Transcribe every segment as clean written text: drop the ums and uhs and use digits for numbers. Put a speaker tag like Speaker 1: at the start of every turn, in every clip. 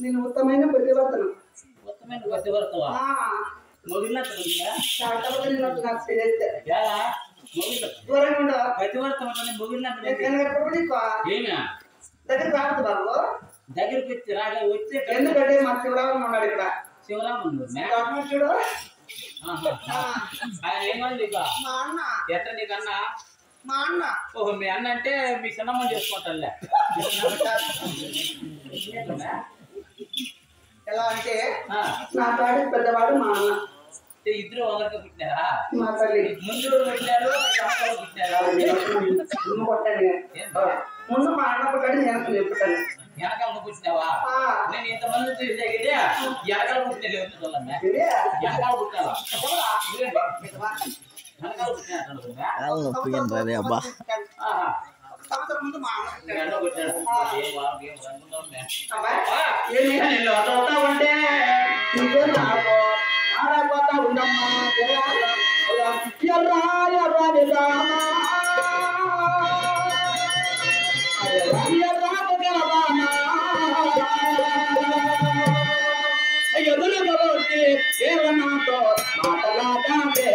Speaker 1: నేను ఉత్తమైన ప్రతివర్తన
Speaker 2: దగ్గరికి వచ్చి రాగా వచ్చే
Speaker 1: ఎందుకంటే మా శివరామన్ ఉన్నాడు ఇక్కడ.
Speaker 2: శివరామన్
Speaker 1: చూడు
Speaker 2: ఆయన ఏమంది
Speaker 1: మా అన్న.
Speaker 2: ఎట్ట నీకన్నా
Speaker 1: మా అన్న.
Speaker 2: ఓహో మీ అన్న అంటే మీ చిన్నమ్మ చేసుకుంటానులే.
Speaker 1: ఎలా అంటే నా తాడి పెద్దవాడు మా అన్న.
Speaker 2: ఇద్దరు ఒకరికి పుట్టినారా?
Speaker 1: మా తల్లి
Speaker 2: ముందు పుట్టినారు పుట్టినారా?
Speaker 1: ముందు మా అన్న పుట్టాడు, నేను పుట్టాను.
Speaker 2: వెనకాల పుట్టినావా? నేను ఇంతమంది చూసే వెనకాల పుట్టిన చూడండి. వెనకాల పుట్టినావా? వెనకాల పుట్టినా
Speaker 1: ముందు మా అన్న
Speaker 2: పుట్టాడు.
Speaker 1: ఉంటే ఆడపోతా ఉండమ్మా ఎదురుగోటి ఏమన్నాతో మాటలాడే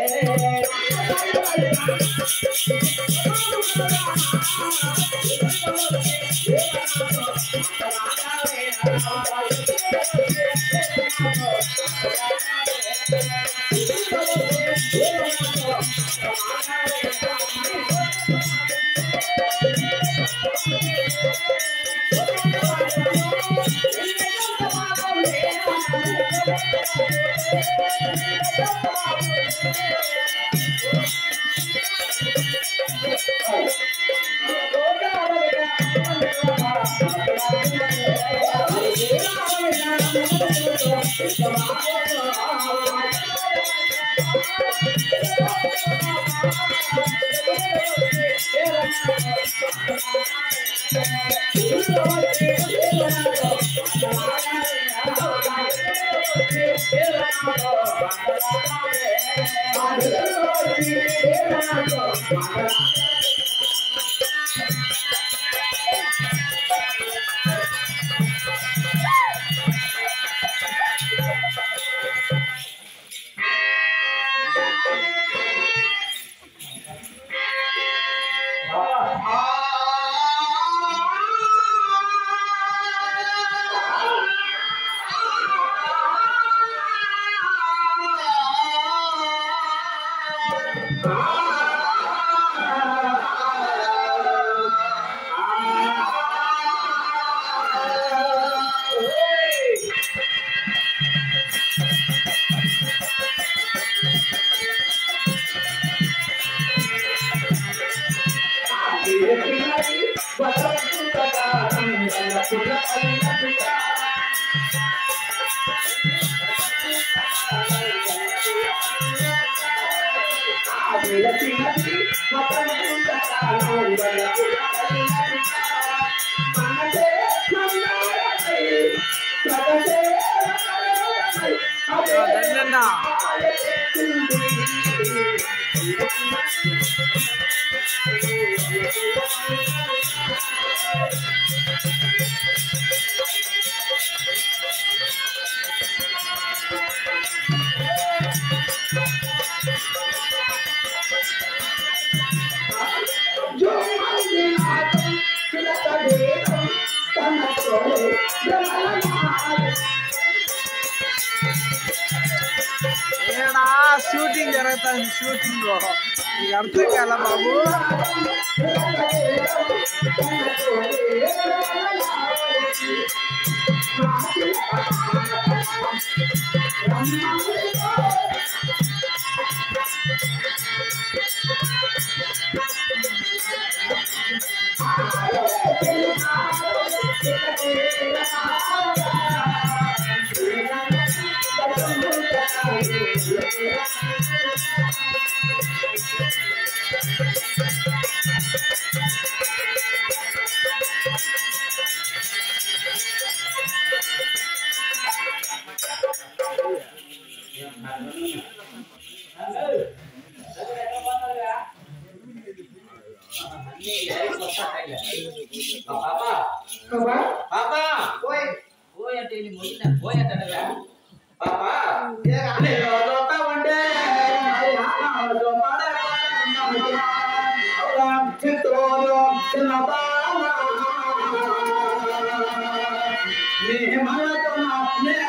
Speaker 3: షూటింగ్ జరుగుతుంది షూటింగ్ నీకు అర్థం కాల బాబు
Speaker 1: Hey,